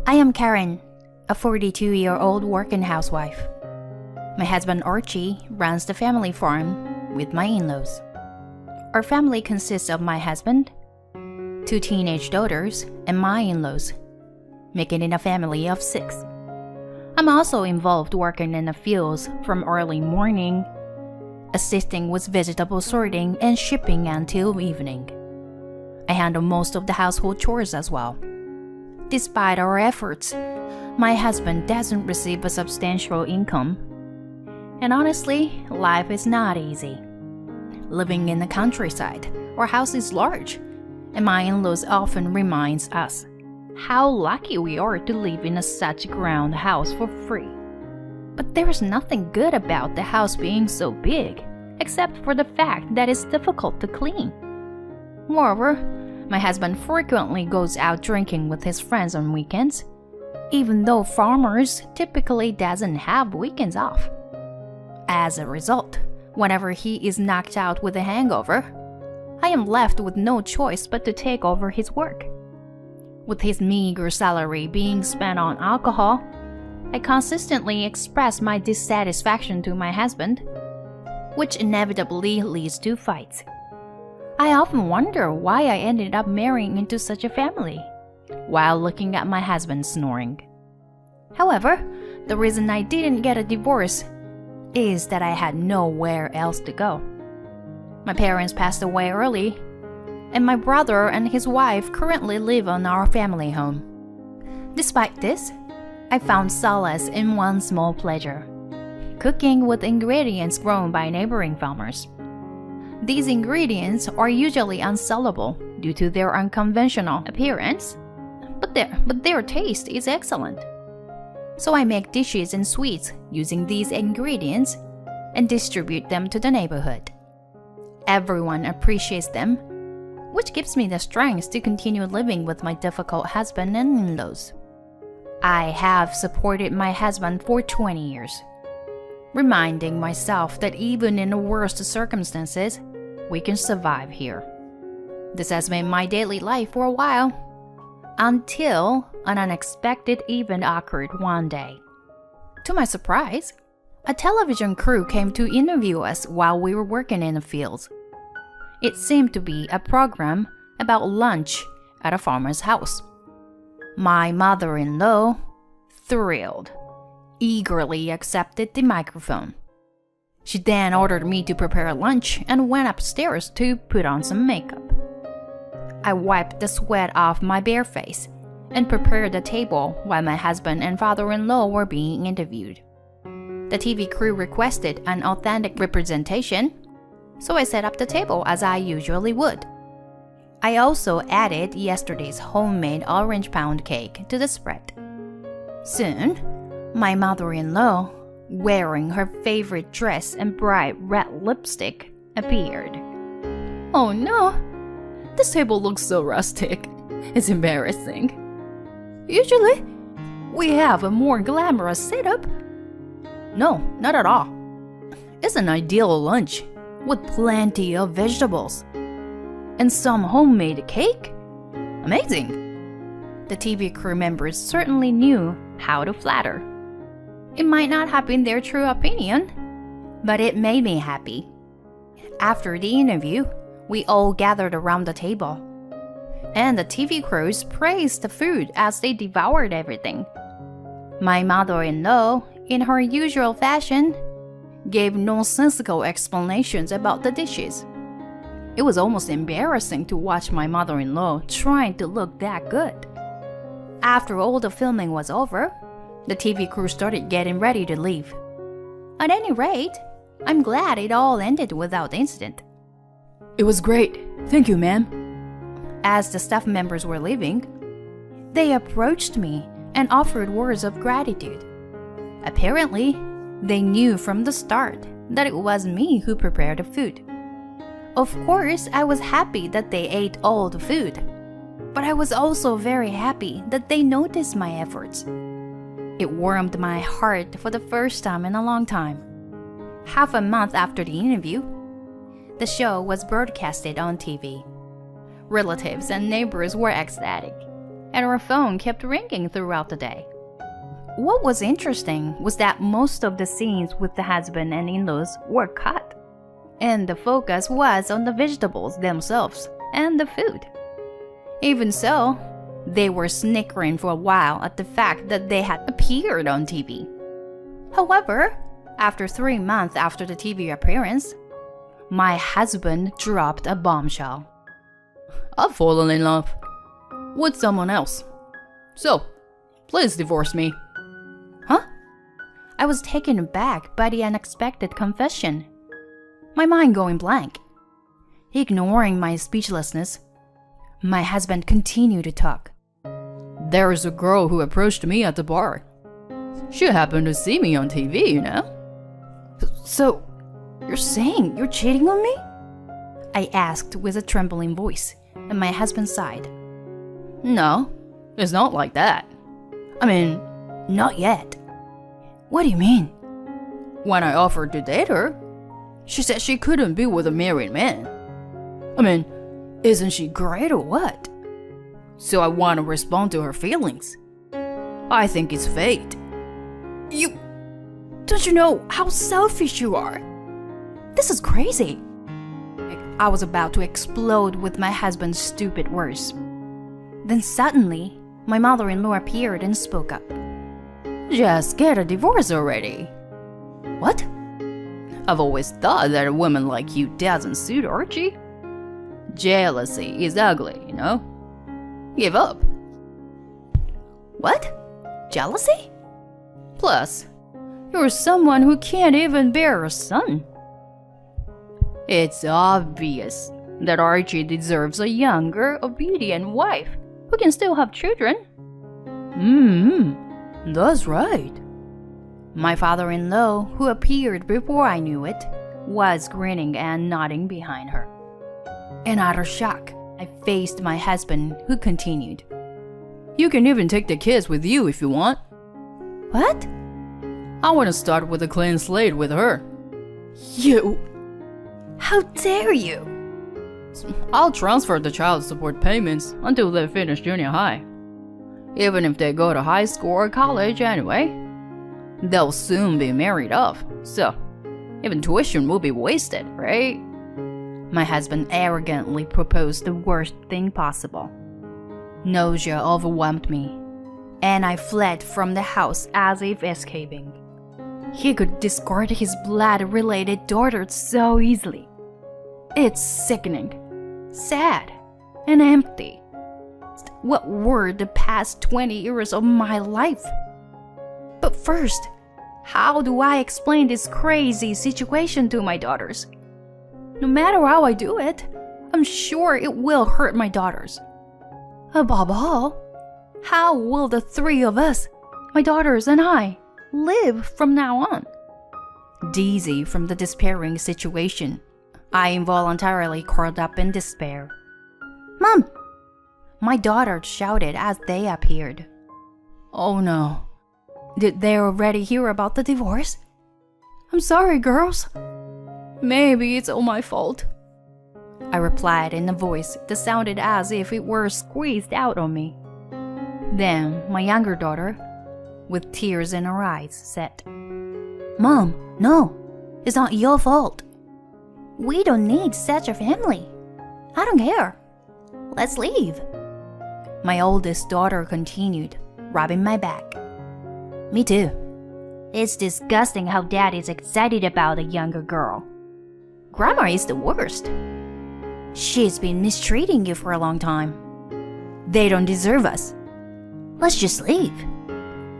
I am Karen, a 42-year-old working housewife. My husband Archie runs the family farm with my in-laws. Our family consists of my husband, 2 teenage daughters, and my in-laws, making it a family of 6. I'm also involved working in the fields from early morning, assisting with vegetable sorting and shipping until evening. I handle most of the household chores as well. Despite our efforts, my husband doesn't receive a substantial income. And honestly, life is not easy. Living in the countryside, our house is large, and my in-laws often reminds us how lucky we are to live in such a ground house for free. But there's nothing good about the house being so big, except for the fact that it's difficult to clean. Moreover, my husband frequently goes out drinking with his friends on weekends, even though farmers typically doesn't have weekends off. As a result, whenever he is knocked out with a hangover, I am left with no choice but to take over his work. With his meager salary being spent on alcohol, I consistently express my dissatisfaction to my husband, which inevitably leads to fights. I often wonder why I ended up marrying into such a family, while looking at my husband snoring. However, the reason I didn't get a divorce is that I had nowhere else to go. My parents passed away early, and my brother and his wife currently live on our family home. Despite this, I found solace in one small pleasure: cooking with ingredients grown by neighboring farmers. These ingredients are usually unsellable due to their unconventional appearance, but their taste is excellent. So I make dishes and sweets using these ingredients and distribute them to the neighborhood. Everyone appreciates them, which gives me the strength to continue living with my difficult husband and in-laws. I have supported my husband for 20 years, reminding myself that even in the worst circumstances, we can survive here. This has been my daily life for a while, until an unexpected event occurred one day. To my surprise, a television crew came to interview us while we were working in the fields. It seemed to be a program about lunch at a farmer's house. My mother-in-law, thrilled, eagerly accepted the microphone. She then ordered me to prepare lunch and went upstairs to put on some makeup. I wiped the sweat off my bare face and prepared the table while my husband and father-in-law were being interviewed. The TV crew requested an authentic representation, so I set up the table as I usually would. I also added yesterday's homemade orange pound cake to the spread. Soon, my mother-in-law, wearing her favorite dress and bright red lipstick, appeared. Oh no! This table looks so rustic. It's embarrassing. Usually, we have a more glamorous setup. No, not at all. It's an ideal lunch with plenty of vegetables. And some homemade cake? Amazing! The TV crew members certainly knew how to flatter. It might not have been their true opinion, but it made me happy. After the interview, we all gathered around the table, and the TV crews praised the food as they devoured everything. My mother-in-law, in her usual fashion, gave nonsensical explanations about the dishes. It was almost embarrassing to watch my mother-in-law trying to look that good. After all the filming was over, the TV crew started getting ready to leave. At any rate, I'm glad it all ended without incident. It was great. Thank you, ma'am. As the staff members were leaving, they approached me and offered words of gratitude. Apparently, they knew from the start that it was me who prepared the food. Of course, I was happy that they ate all the food, but I was also very happy that they noticed my efforts. It warmed my heart for the first time in a long time. Half a month after the interview, the show was broadcasted on TV. Relatives and neighbors were ecstatic, and our phone kept ringing throughout the day. What was interesting was that most of the scenes with the husband and in-laws were cut, and the focus was on the vegetables themselves and the food. Even so, they were snickering for a while at the fact that they had appeared on TV. However, after 3 months after the TV appearance, my husband dropped a bombshell. I've fallen in love with someone else. So, please divorce me. Huh? I was taken aback by the unexpected confession, my mind going blank. Ignoring my speechlessness, my husband continued to talk. There is a girl who approached me at the bar. She happened to see me on TV, you know? So, you're saying you're cheating on me? I asked with a trembling voice, and my husband sighed. No, it's not like that. I mean, not yet. What do you mean? When I offered to date her, she said she couldn't be with a married man. I mean, isn't she great or what? So I want to respond to her feelings. I think it's fate. Don't you know how selfish you are? This is crazy. I was about to explode with my husband's stupid words. Then suddenly, my mother-in-law appeared and spoke up. Just get a divorce already. What? I've always thought that a woman like you doesn't suit Archie. Jealousy is ugly, you know? Give up. What? Jealousy? Plus, you're someone who can't even bear a son. It's obvious that Archie deserves a younger, obedient wife who can still have children. That's right. My father-in-law, who appeared before I knew it, was grinning and nodding behind her. In utter shock, I faced my husband, who continued. You can even take the kids with you if you want. What? I want to start with a clean slate with her. You? How dare you? I'll transfer the child support payments until they finish junior high. Even if they go to high school or college anyway, they'll soon be married off, so even tuition will be wasted, right? My husband arrogantly proposed the worst thing possible. Nausea overwhelmed me, and I fled from the house as if escaping. He could discard his blood-related daughter so easily. It's sickening, sad, and empty. What were the past 20 years of my life? But first, how do I explain this crazy situation to my daughters? No matter how I do it, I'm sure it will hurt my daughters. Above all, how will the three of us, my daughters and I, live from now on? Dizzy from the despairing situation, I involuntarily curled up in despair. Mom! My daughter shouted as they appeared. Oh no. Did they already hear about the divorce? I'm sorry, girls. Maybe it's all my fault, I replied in a voice that sounded as if it were squeezed out on me. Then my younger daughter, with tears in her eyes, said, Mom, no, it's not your fault. We don't need such a family. I don't care. Let's leave. My oldest daughter continued, rubbing my back. Me too. It's disgusting how Dad is excited about a younger girl. Grandma is the worst. She's been mistreating you for a long time. They don't deserve us. Let's just leave.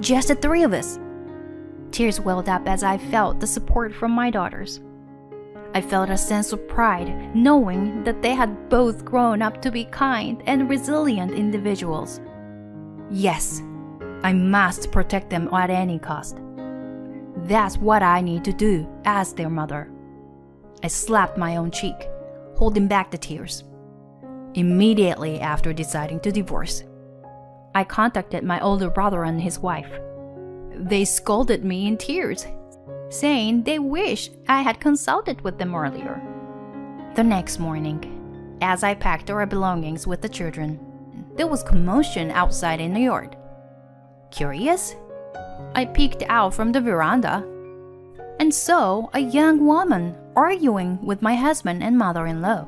Just the three of us. Tears welled up as I felt the support from my daughters. I felt a sense of pride knowing that they had both grown up to be kind and resilient individuals. Yes, I must protect them at any cost. That's what I need to do as their mother. I slapped my own cheek, holding back the tears. Immediately after deciding to divorce, I contacted my older brother and his wife. They scolded me in tears, saying they wish I had consulted with them earlier. The next morning, as I packed our belongings with the children, there was commotion outside in the yard. Curious, I peeked out from the veranda and saw a young woman arguing with my husband and mother-in-law.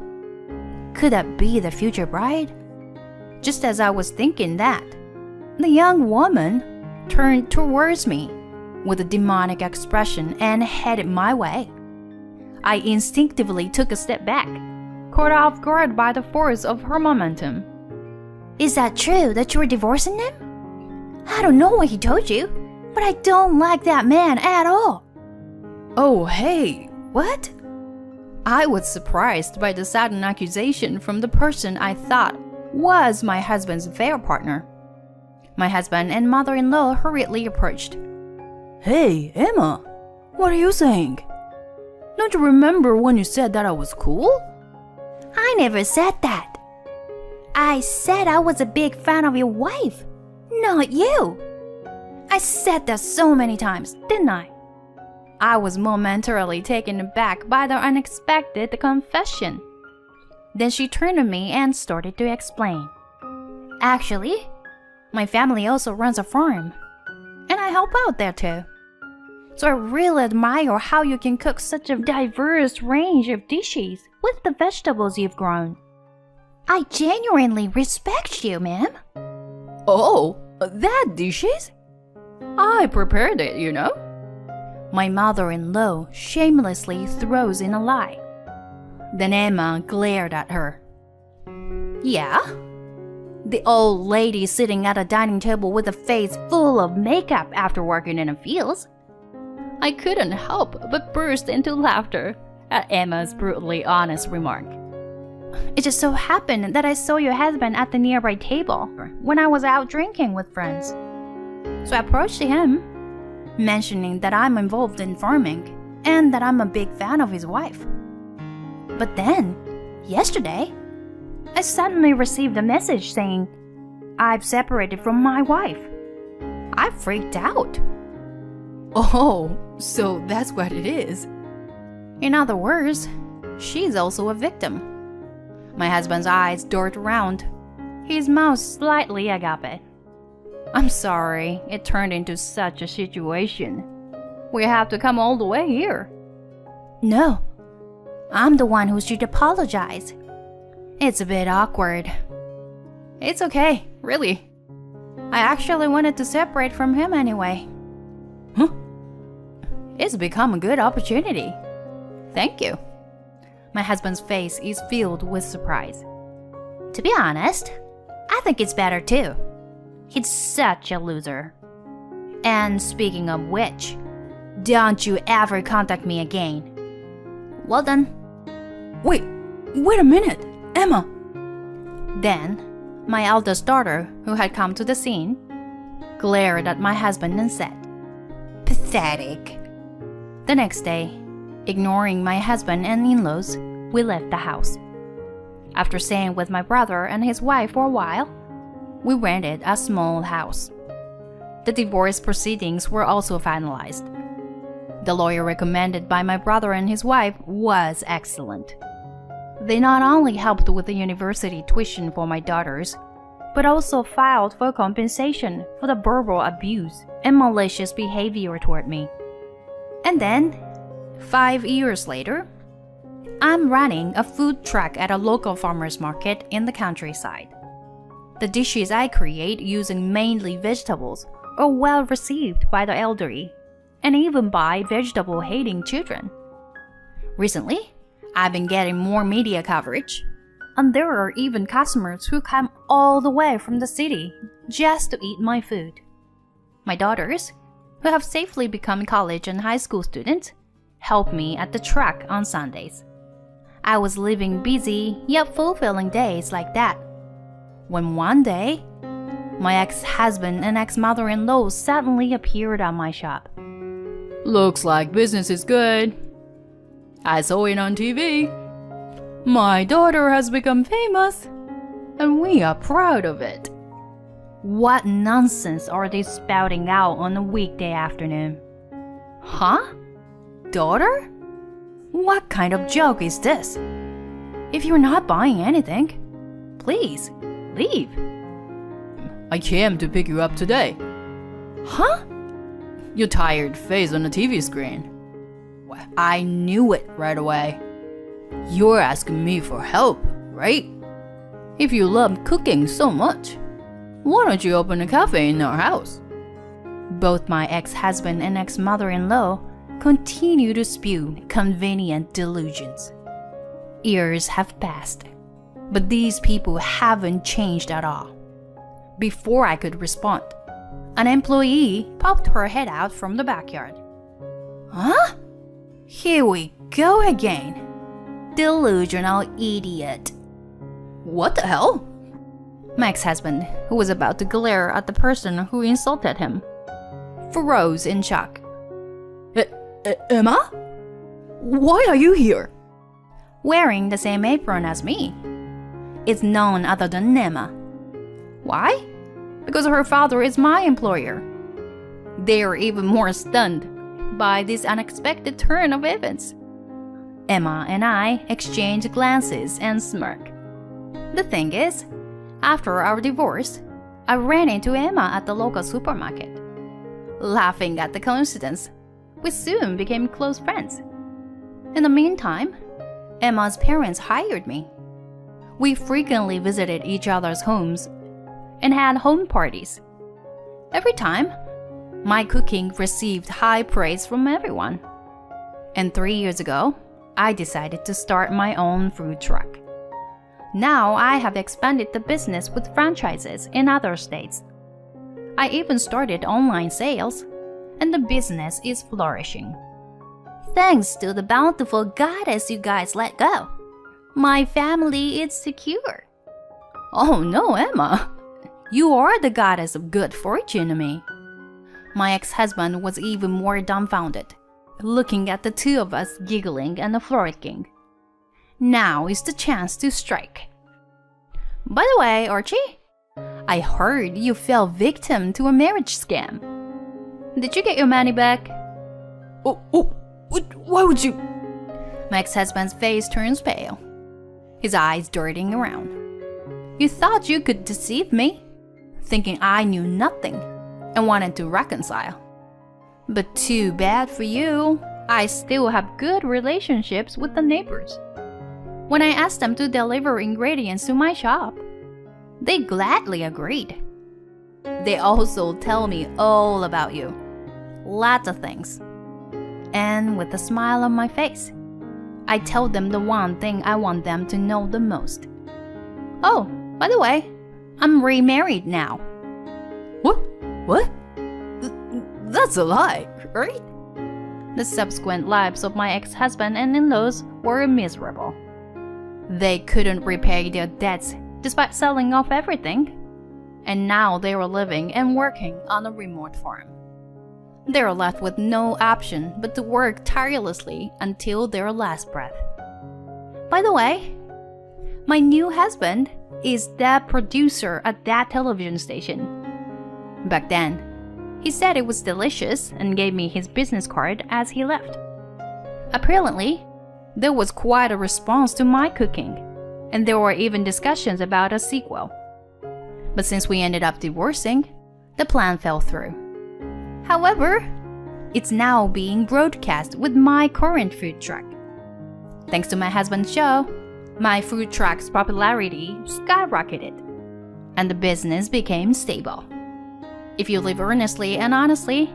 Could that be the future bride? Just as I was thinking that, the young woman turned towards me with a demonic expression and headed my way. I instinctively took a step back, caught off guard by the force of her momentum. Is that true that you were divorcing him? I don't know what he told you, but I don't like that man at all. Oh, hey, What? I was surprised by the sudden accusation from the person I thought was my husband's affair partner. My husband and mother-in-law hurriedly approached. Hey, Emma, what are you saying? Don't you remember when you said that I was cool? I never said that. I said I was a big fan of your wife, not you. I said that so many times, didn't I? I was momentarily taken aback by the unexpected confession. Then she turned to me and started to explain. Actually, my family also runs a farm, and I help out there too. So I really admire how you can cook such a diverse range of dishes with the vegetables you've grown. I genuinely respect you, ma'am. Oh, that dishes? I prepared it, you know. My mother-in-law shamelessly throws in a lie. Then Emma glared at her. Yeah? The old lady sitting at a dining table with a face full of makeup after working in the fields. I couldn't help but burst into laughter at Emma's brutally honest remark. It just so happened that I saw your husband at the nearby table when I was out drinking with friends. So I approached him, mentioning that I'm involved in farming and that I'm a big fan of his wife. But then, yesterday, I suddenly received a message saying I've separated from my wife. I freaked out. Oh, so that's what it is. In other words, she's also a victim. My husband's eyes dart around, his mouth slightly agape. I'm sorry it turned into such a situation. We have to come all the way here. No, I'm the one who should apologize. It's a bit awkward. It's okay, really. I actually wanted to separate from him anyway. Huh? It's become a good opportunity. Thank you. My husband's face is filled with surprise. To be honest, I think it's better too. He's such a loser. And speaking of which, don't you ever contact me again. Well done. Wait a minute, Emma. Then, my eldest daughter, who had come to the scene, glared at my husband and said, Pathetic. The next day, ignoring my husband and in-laws, we left the house. After staying with my brother and his wife for a while, we rented a small house. The divorce proceedings were also finalized. The lawyer recommended by my brother and his wife was excellent. They not only helped with the university tuition for my daughters, but also filed for compensation for the verbal abuse and malicious behavior toward me. And then, 5 years later, I'm running a food truck at a local farmer's market in the countryside. The dishes I create using mainly vegetables are well received by the elderly and even by vegetable-hating children. Recently, I've been getting more media coverage, and there are even customers who come all the way from the city just to eat my food. My daughters, who have safely become college and high school students, help me at the truck on Sundays. I was living busy yet fulfilling days like that, when one day, my ex-husband and ex-mother-in-law suddenly appeared at my shop. Looks like business is good. I saw it on TV. My daughter has become famous, and we are proud of it. What nonsense are they spouting out on a weekday afternoon? Huh? Daughter? What kind of joke is this? If you're not buying anything, please leave. I came to pick you up today. Huh? Your tired face on the TV screen. Well, I knew it right away. You're asking me for help, right? If you love cooking so much, why don't you open a cafe in our house? Both my ex-husband and ex-mother-in-law continue to spew convenient delusions. Years have passed, but these people haven't changed at all. Before I could respond, an employee popped her head out from the backyard. Huh? Here we go again. Delusional idiot. What the hell? My ex-husband, who was about to glare at the person who insulted him, froze in shock. Emma? Why are you here? Wearing the same apron as me. It's none other than Emma. Why? Because her father is my employer. They are even more stunned by this unexpected turn of events. Emma and I exchange glances and smirk. The thing is, after our divorce, I ran into Emma at the local supermarket. Laughing at the coincidence, we soon became close friends. In the meantime, Emma's parents hired me. We frequently visited each other's homes and had home parties. Every time, my cooking received high praise from everyone. And 3 years ago, I decided to start my own food truck. Now I have expanded the business with franchises in other states. I even started online sales, and the business is flourishing. Thanks to the bountiful goddess you guys let go, my family is secure. Oh no, Emma. You are the goddess of good fortune to me. My ex-husband was even more dumbfounded, looking at the two of us giggling and frolicking. Now is the chance to strike. By the way, Archie, I heard you fell victim to a marriage scam. Did you get your money back? Why would you? My ex-husband's face turns pale, his eyes darting around. You thought you could deceive me, thinking I knew nothing and wanted to reconcile. But too bad for you, I still have good relationships with the neighbors. When I asked them to deliver ingredients to my shop, they gladly agreed. They also tell me all about you, lots of things. And with a smile on my face, I tell them the one thing I want them to know the most. Oh, by the way, I'm remarried now. What? That's a lie, right? The subsequent lives of my ex-husband and in-laws were miserable. They couldn't repay their debts despite selling off everything, and now they were living and working on a remote farm. They are left with no option but to work tirelessly until their last breath. By the way, my new husband is the producer at that television station. Back then, he said it was delicious and gave me his business card as he left. Apparently, there was quite a response to my cooking, and there were even discussions about a sequel. But since we ended up divorcing, the plan fell through. However, it's now being broadcast with my current food truck. Thanks to my husband's show, my food truck's popularity skyrocketed, and the business became stable. If you live earnestly and honestly,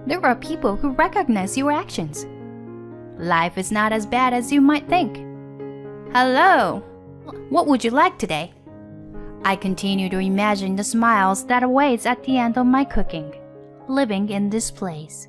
there are people who recognize your actions. Life is not as bad as you might think. Hello, what would you like today? I continue to imagine the smiles that awaits at the end of my cooking, living in this place.